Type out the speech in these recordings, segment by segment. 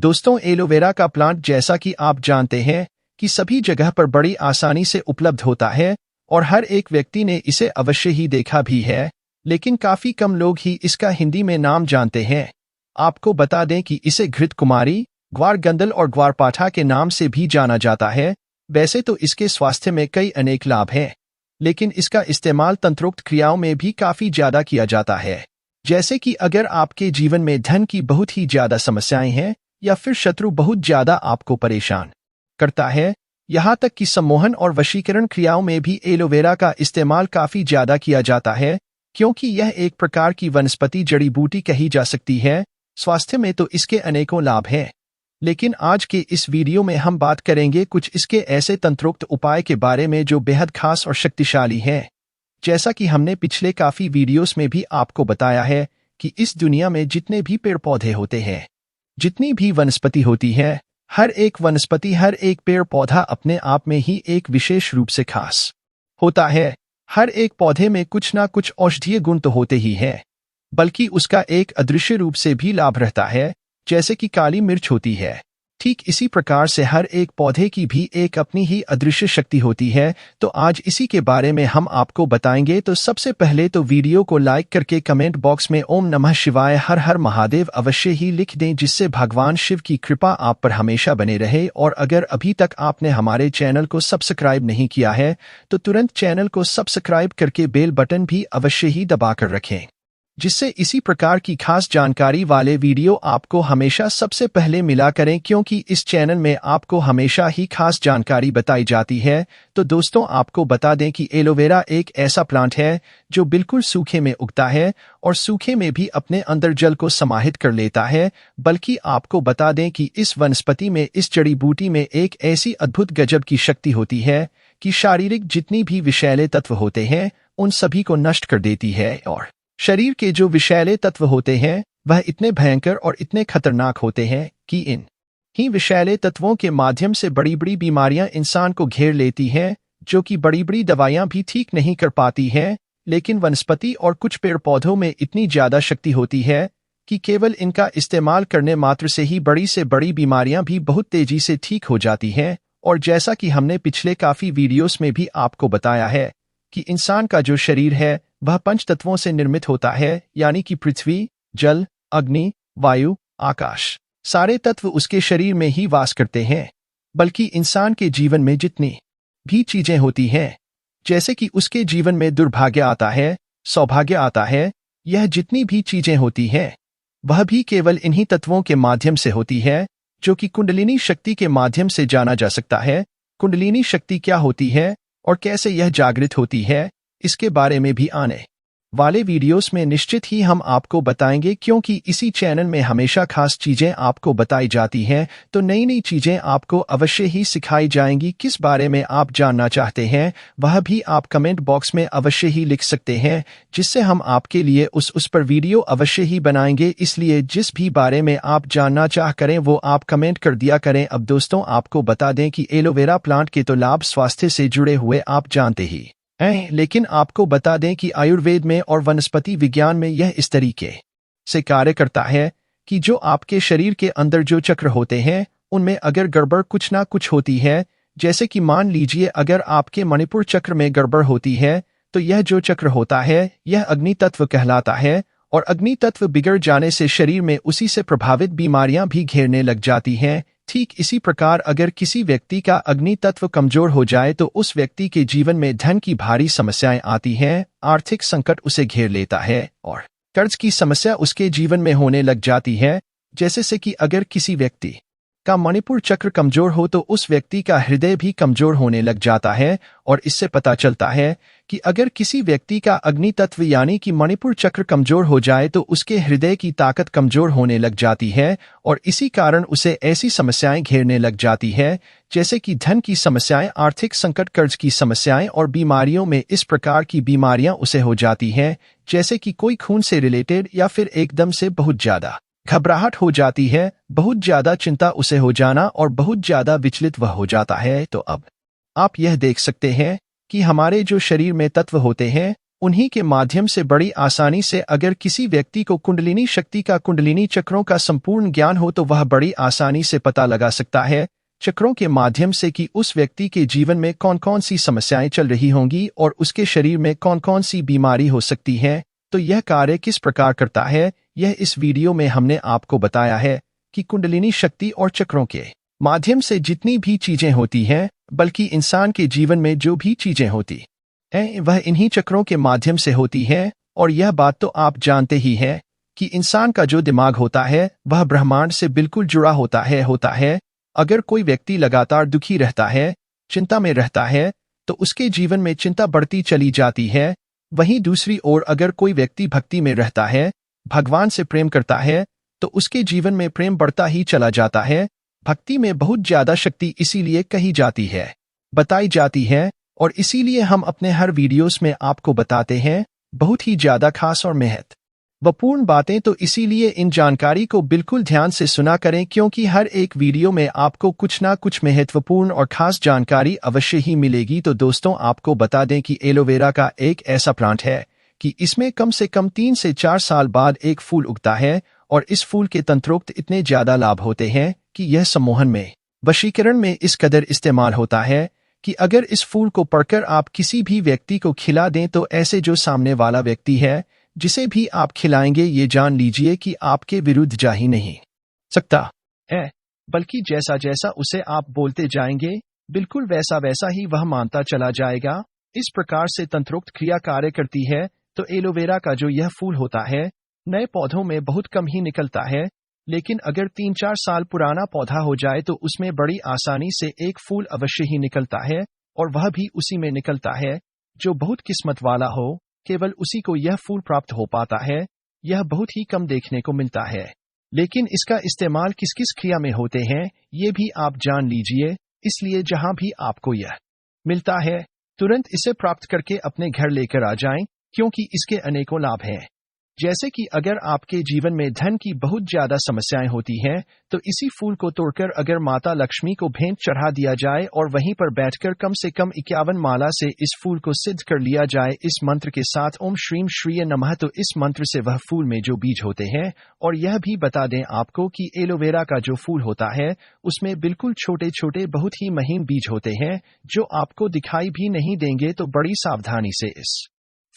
दोस्तों, एलोवेरा का प्लांट जैसा कि आप जानते हैं कि सभी जगह पर बड़ी आसानी से उपलब्ध होता है और हर एक व्यक्ति ने इसे अवश्य ही देखा भी है, लेकिन काफी कम लोग ही इसका हिंदी में नाम जानते हैं। आपको बता दें कि इसे घृत कुमारी, ग्वार गंदल और ग्वारपाठा के नाम से भी जाना जाता है। वैसे तो इसके स्वास्थ्य में कई अनेक लाभ हैं, लेकिन इसका इस्तेमाल तंत्रोक्त क्रियाओं में भी काफी ज्यादा किया जाता है। जैसे कि अगर आपके जीवन में धन की बहुत ही ज्यादा समस्याएं हैं या फिर शत्रु बहुत ज्यादा आपको परेशान करता है, यहाँ तक कि सम्मोहन और वशीकरण क्रियाओं में भी एलोवेरा का इस्तेमाल काफी ज्यादा किया जाता है, क्योंकि यह एक प्रकार की वनस्पति जड़ी बूटी कही जा सकती है। स्वास्थ्य में तो इसके अनेकों लाभ हैं, लेकिन आज के इस वीडियो में हम बात करेंगे कुछ इसके ऐसे तंत्रोक्त उपाय के बारे में जो बेहद खास और शक्तिशाली हैं। जैसा कि हमने पिछले काफी वीडियोस में भी आपको बताया है कि इस दुनिया में जितने भी पेड़ पौधे होते हैं, जितनी भी वनस्पति होती है, हर एक वनस्पति, हर एक पेड़ पौधा अपने आप में ही एक विशेष रूप से खास होता है। हर एक पौधे में कुछ ना कुछ औषधीय गुण तो होते ही हैं, बल्कि उसका एक अदृश्य रूप से भी लाभ रहता है, जैसे कि काली मिर्च होती है। ठीक इसी प्रकार से हर एक पौधे की भी एक अपनी ही अदृश्य शक्ति होती है। तो आज इसी के बारे में हम आपको बताएंगे। तो सबसे पहले तो वीडियो को लाइक करके कमेंट बॉक्स में ओम नमः शिवाय, हर हर महादेव अवश्य ही लिख दें, जिससे भगवान शिव की कृपा आप पर हमेशा बने रहे। और अगर अभी तक आपने हमारे चैनल को सब्सक्राइब नहीं किया है तो तुरंत चैनल को सब्सक्राइब करके बेल बटन भी अवश्य ही दबाकर रखें, जिससे इसी प्रकार की खास जानकारी वाले वीडियो आपको हमेशा सबसे पहले मिला करें, क्योंकि इस चैनल में आपको हमेशा ही खास जानकारी बताई जाती है। तो दोस्तों, आपको बता दें कि एलोवेरा एक ऐसा प्लांट है जो बिल्कुल सूखे में उगता है और सूखे में भी अपने अंदर जल को समाहित कर लेता है। बल्कि आपको बता दें कि इस वनस्पति में, इस जड़ी बूटी में एक ऐसी अद्भुत गजब की शक्ति होती है कि शारीरिक जितनी भी विषैले तत्व होते हैं उन सभी को नष्ट कर देती है। और शरीर के जो विषैले तत्व होते हैं वह इतने भयंकर और इतने खतरनाक होते हैं कि इन ही विषैले तत्वों के माध्यम से बड़ी बड़ी बीमारियां इंसान को घेर लेती हैं, जो कि बड़ी बड़ी दवाइयां भी ठीक नहीं कर पाती हैं। लेकिन वनस्पति और कुछ पेड़ पौधों में इतनी ज्यादा शक्ति होती है कि केवल इनका इस्तेमाल करने मात्र से ही बड़ी से बड़ी बीमारियां भी बहुत तेजी से ठीक हो जाती हैं। और जैसा कि हमने पिछले काफी वीडियोस में भी आपको बताया है कि इंसान का जो शरीर है वह पंच तत्वों से निर्मित होता है, यानी कि पृथ्वी, जल, अग्नि, वायु, आकाश, सारे तत्व उसके शरीर में ही वास करते हैं। बल्कि इंसान के जीवन में जितनी भी चीजें होती हैं, जैसे कि उसके जीवन में दुर्भाग्य आता है, सौभाग्य आता है, यह जितनी भी चीजें होती हैं वह भी केवल इन्हीं तत्वों के माध्यम से होती है, जो कि कुंडलिनी शक्ति के माध्यम से जाना जा सकता है। कुंडलिनी शक्ति क्या होती है और कैसे यह जागृत होती है, इसके बारे में भी आने वाले वीडियोस में निश्चित ही हम आपको बताएंगे, क्योंकि इसी चैनल में हमेशा खास चीजें आपको बताई जाती हैं। तो नई नई चीजें आपको अवश्य ही सिखाई जाएंगी। किस बारे में आप जानना चाहते हैं वह भी आप कमेंट बॉक्स में अवश्य ही लिख सकते हैं, जिससे हम आपके लिए उस पर वीडियो अवश्य ही बनाएंगे। इसलिए जिस भी बारे में आप जानना चाह करें वो आप कमेंट कर दिया करें। अब दोस्तों, आपको बता दें कि एलोवेरा प्लांट के तो लाभ स्वास्थ्य से जुड़े हुए आप जानते ही हैं, लेकिन आपको बता दें कि आयुर्वेद में और वनस्पति विज्ञान में यह इस तरीके से कार्य करता है कि जो आपके शरीर के अंदर जो चक्र होते हैं उनमें अगर गड़बड़ कुछ ना कुछ होती है, जैसे कि मान लीजिए अगर आपके मणिपुर चक्र में गड़बड़ होती है तो यह जो चक्र होता है यह अग्नि तत्व कहलाता है। और अग्नि तत्व बिगड़ जाने से शरीर में उसी से प्रभावित बीमारियां भी घेरने लग जाती हैं। ठीक इसी प्रकार अगर किसी व्यक्ति का अग्नि तत्व कमजोर हो जाए तो उस व्यक्ति के जीवन में धन की भारी समस्याएं आती हैं, आर्थिक संकट उसे घेर लेता है और कर्ज की समस्या उसके जीवन में होने लग जाती है। जैसे से कि अगर किसी व्यक्ति का मणिपुर चक्र कमजोर हो तो उस व्यक्ति का हृदय भी कमजोर होने लग जाता है। और इससे पता चलता है कि अगर किसी व्यक्ति का अग्नि तत्व यानी कि मणिपुर चक्र कमजोर हो जाए तो उसके हृदय की ताकत कमजोर होने लग जाती है और इसी कारण उसे ऐसी समस्याएं घेरने लग जाती है, जैसे कि धन की समस्याएं, आर्थिक संकट, कर्ज की समस्याएं और बीमारियों में इस प्रकार की बीमारियां उसे हो जाती हैं, जैसे कि कोई खून से रिलेटेड या फिर एकदम से बहुत ज्यादा घबराहट हो जाती है, बहुत ज्यादा चिंता उसे हो जाना और बहुत ज्यादा विचलित वह हो जाता है। तो अब आप यह देख सकते हैं कि हमारे जो शरीर में तत्व होते हैं उन्हीं के माध्यम से बड़ी आसानी से अगर किसी व्यक्ति को कुंडलिनी शक्ति का कुंडलिनी चक्रों का संपूर्ण ज्ञान हो तो वह बड़ी आसानी से पता लगा सकता है चक्रों के माध्यम से कि उस व्यक्ति के जीवन में कौन कौन सी समस्याएं चल रही होंगी और उसके शरीर में कौन कौन सी बीमारी हो सकती है। तो यह कार्य किस प्रकार करता है, यह इस वीडियो में हमने आपको बताया है कि कुंडलिनी शक्ति और चक्रों के माध्यम से जितनी भी चीजें होती हैं, बल्कि इंसान के जीवन में जो भी चीजें होती हैं वह इन्हीं चक्रों के माध्यम से होती है। और यह बात तो आप जानते ही हैं कि इंसान का जो दिमाग होता है वह ब्रह्मांड से बिल्कुल जुड़ा होता है। अगर कोई व्यक्ति लगातार दुखी रहता है, चिंता में रहता है, तो उसके जीवन में चिंता बढ़ती चली जाती है। वहीं दूसरी ओर अगर कोई व्यक्ति भक्ति में रहता है, भगवान से प्रेम करता है, तो उसके जीवन में प्रेम बढ़ता ही चला जाता है। भक्ति में बहुत ज्यादा शक्ति इसीलिए कही जाती है, बताई जाती है, और इसीलिए हम अपने हर वीडियोस में आपको बताते हैं बहुत ही ज्यादा खास और महत्वपूर्ण बातें। तो इसीलिए इन जानकारी को बिल्कुल ध्यान से सुना करें, क्योंकि हर एक वीडियो में आपको कुछ ना कुछ महत्वपूर्ण और खास जानकारी अवश्य ही मिलेगी। तो दोस्तों, आपको बता दें कि एलोवेरा का एक ऐसा प्लांट है कि इसमें कम से कम 3 से 4 साल बाद एक फूल उगता है, और इस फूल के तंत्रोक्त इतने ज्यादा लाभ होते हैं कि यह सम्मोहन में, वशीकरण में इस कदर इस्तेमाल होता है कि अगर इस फूल को पढ़कर आप किसी भी व्यक्ति को खिला दें तो ऐसे जो सामने वाला व्यक्ति है जिसे भी आप खिलाएंगे ये जान लीजिए कि आपके विरुद्ध जा ही नहीं सकता है, बल्कि जैसा जैसा उसे आप बोलते जाएंगे बिल्कुल वैसा वैसा ही वह मानता चला जाएगा। इस प्रकार से तंत्रोक्त क्रिया कार्य करती है। तो एलोवेरा का जो यह फूल होता है नए पौधों में बहुत कम ही निकलता है, लेकिन अगर 3-4 साल पुराना पौधा हो जाए तो उसमें बड़ी आसानी से एक फूल अवश्य ही निकलता है, और वह भी उसी में निकलता है जो बहुत किस्मत वाला हो, केवल उसी को यह फूल प्राप्त हो पाता है। यह बहुत ही कम देखने को मिलता है, लेकिन इसका इस्तेमाल किस किस क्रिया में होते हैं ये भी आप जान लीजिए। इसलिए जहां भी आपको यह मिलता है तुरंत इसे प्राप्त करके अपने घर लेकर आ जाएं, क्योंकि इसके अनेकों लाभ हैं। जैसे कि अगर आपके जीवन में धन की बहुत ज्यादा समस्याएं होती हैं, तो इसी फूल को तोड़कर अगर माता लक्ष्मी को भेंट चढ़ा दिया जाए और वहीं पर बैठकर कम से कम 51 माला से इस फूल को सिद्ध कर लिया जाए इस मंत्र के साथ, ओम श्रीम श्रीय नमः, तो इस मंत्र से वह फूल में जो बीज होते हैं, और यह भी बता दें आपको कि एलोवेरा का जो फूल होता है उसमें बिल्कुल छोटे छोटे बहुत ही महीन बीज होते हैं जो आपको दिखाई भी नहीं देंगे। तो बड़ी सावधानी से इस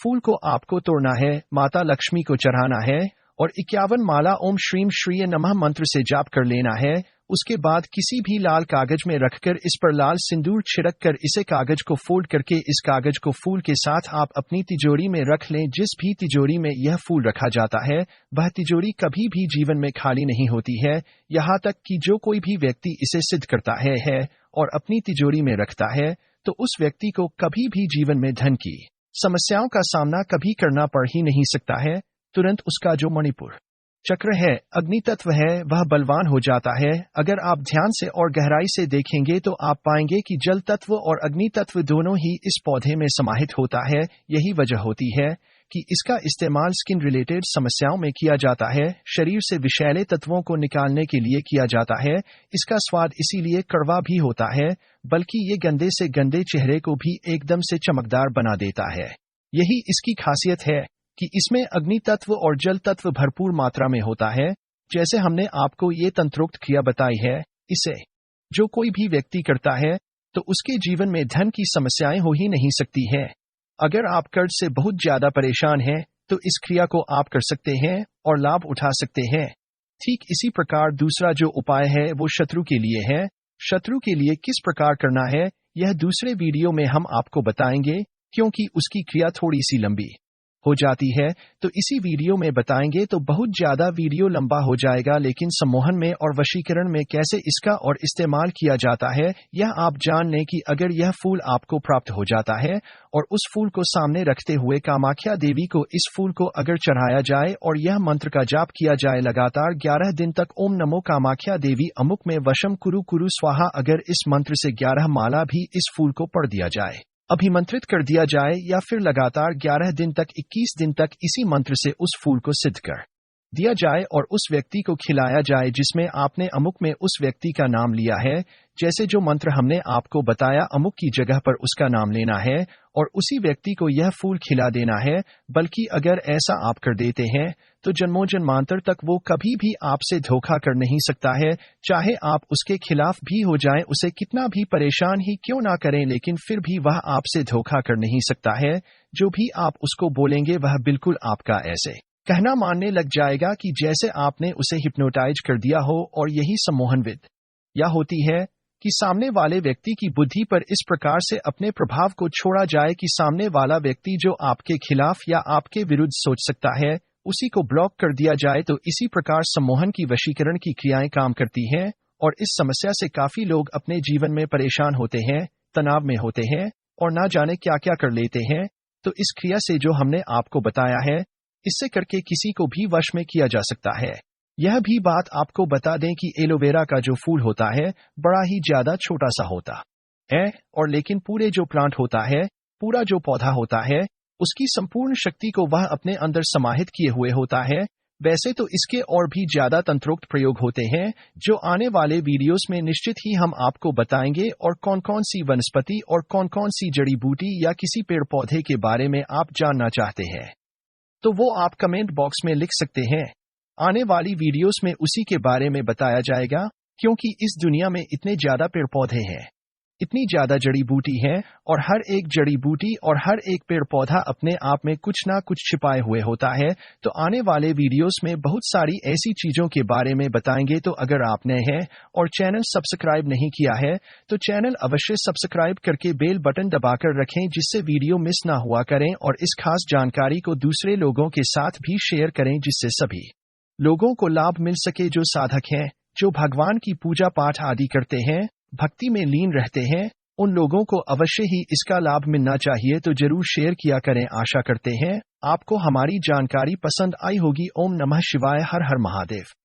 फूल को आपको तोड़ना है, माता लक्ष्मी को चढ़ाना है और 51 माला ओम श्रीम श्रीय नमः मंत्र से जाप कर लेना है। उसके बाद किसी भी लाल कागज में रखकर इस पर लाल सिंदूर छिड़क कर इसे कागज को फोल्ड करके इस कागज को फूल के साथ आप अपनी तिजोरी में रख लें। जिस भी तिजोरी में यह फूल रखा जाता है वह तिजोरी कभी भी जीवन में खाली नहीं होती है, यहाँ तक कि जो कोई भी व्यक्ति इसे सिद्ध करता है और अपनी तिजोरी में रखता है तो उस व्यक्ति को कभी भी जीवन में धन की समस्याओं का सामना कभी करना पड़ ही नहीं सकता है। तुरंत उसका जो मणिपुर चक्र है, अग्नि तत्व है, वह बलवान हो जाता है। अगर आप ध्यान से और गहराई से देखेंगे तो आप पाएंगे कि जल तत्व और अग्नि तत्व दोनों ही इस पौधे में समाहित होता है। यही वजह होती है कि इसका इस्तेमाल स्किन रिलेटेड समस्याओं में किया जाता है, शरीर से विषैले तत्वों को निकालने के लिए किया जाता है। इसका स्वाद इसीलिए कड़वा भी होता है, बल्कि ये गंदे से गंदे चेहरे को भी एकदम से चमकदार बना देता है। यही इसकी खासियत है कि इसमें अग्नि तत्व और जल तत्व भरपूर मात्रा में होता है। जैसे हमने आपको ये तंत्रोक्त क्रिया बताई है, इसे जो कोई भी व्यक्ति करता है तो उसके जीवन में धन की समस्याएं हो ही नहीं सकती हैं। अगर आप कर्ज से बहुत ज्यादा परेशान हैं तो इस क्रिया को आप कर सकते हैं और लाभ उठा सकते हैं। ठीक इसी प्रकार दूसरा जो उपाय है वो शत्रु के लिए है। शत्रु के लिए किस प्रकार करना है यह दूसरे वीडियो में हम आपको बताएंगे, क्योंकि उसकी क्रिया थोड़ी सी लंबी हो जाती है, तो इसी वीडियो में बताएंगे तो बहुत ज्यादा वीडियो लंबा हो जाएगा। लेकिन सम्मोहन में और वशीकरण में कैसे इसका और इस्तेमाल किया जाता है यह आप जान लें कि अगर यह फूल आपको प्राप्त हो जाता है और उस फूल को सामने रखते हुए कामाख्या देवी को इस फूल को अगर चढ़ाया जाए और यह मंत्र का जाप किया जाए लगातार 11 दिन तक, ओम नमो कामाख्या देवी अमुक में वशम कुरु कुरु स्वाहा, अगर इस मंत्र से 11 माला भी इस फूल को पढ़ दिया जाए, अभिमंत्रित कर दिया जाए, या फिर लगातार 11 दिन तक 21 दिन तक इसी मंत्र से उस फूल को सिद्ध कर दिया जाए और उस व्यक्ति को खिलाया जाए जिसमें आपने अमुक में उस व्यक्ति का नाम लिया है। जैसे जो मंत्र हमने आपको बताया अमुक की जगह पर उसका नाम लेना है और उसी व्यक्ति को यह फूल खिला देना है, बल्कि अगर ऐसा आप कर देते हैं तो जन्मों जन्मांतर तक वो कभी भी आपसे धोखा कर नहीं सकता है। चाहे आप उसके खिलाफ भी हो जाएं, उसे कितना भी परेशान ही क्यों ना करें, लेकिन फिर भी वह आपसे धोखा कर नहीं सकता है। जो भी आप उसको बोलेंगे वह बिल्कुल आपका ऐसे कहना मानने लग जाएगा कि जैसे आपने उसे हिप्नोटाइज कर दिया हो। और यही सम्मोहनविद या होती है कि सामने वाले व्यक्ति की बुद्धि पर इस प्रकार से अपने प्रभाव को छोड़ा जाए कि सामने वाला व्यक्ति जो आपके खिलाफ या आपके विरुद्ध सोच सकता है, उसी को ब्लॉक कर दिया जाए। तो इसी प्रकार सम्मोहन की वशीकरण की क्रियाएं काम करती हैं और इस समस्या से काफी लोग अपने जीवन में परेशान होते हैं, तनाव में होते हैं और ना जाने क्या क्या कर लेते हैं। तो इस क्रिया से जो हमने आपको बताया है, इससे करके किसी को भी वश में किया जा सकता है। यह भी बात आपको बता दें कि एलोवेरा का जो फूल होता है बड़ा ही ज्यादा छोटा सा होता है, और लेकिन पूरे जो प्लांट होता है, पूरा जो पौधा होता है, उसकी संपूर्ण शक्ति को वह अपने अंदर समाहित किए हुए होता है। वैसे तो इसके और भी ज्यादा तंत्रोक्त प्रयोग होते हैं, जो आने वाले वीडियोस में निश्चित ही हम आपको बताएंगे। और कौन कौन सी वनस्पति और कौन कौन सी जड़ी बूटी या किसी पेड़ पौधे के बारे में आप जानना चाहते हैं, तो वो आप कमेंट बॉक्स में लिख सकते हैं। आने वाली वीडियोस में उसी के बारे में बताया जाएगा, क्योंकि इस दुनिया में इतने ज्यादा पेड़ पौधे हैं, इतनी ज्यादा जड़ी बूटी है, और हर एक जड़ी बूटी और हर एक पेड़ पौधा अपने आप में कुछ ना कुछ छिपाए हुए होता है। तो आने वाले वीडियोस में बहुत सारी ऐसी चीजों के बारे में बताएंगे। तो अगर आप नए हैं और चैनल सब्सक्राइब नहीं किया है, तो चैनल अवश्य सब्सक्राइब करके बेल बटन दबाकर रखें, जिससे वीडियो मिस ना हुआ करें। और इस खास जानकारी को दूसरे लोगों के साथ भी शेयर करें, जिससे सभी लोगों को लाभ मिल सके। जो साधक हैं, जो भगवान की पूजा पाठ आदि करते हैं, भक्ति में लीन रहते हैं, उन लोगों को अवश्य ही इसका लाभ मिलना चाहिए। तो जरूर शेयर किया करें। आशा करते हैं आपको हमारी जानकारी पसंद आई होगी। ओम नमः शिवाय। हर हर महादेव।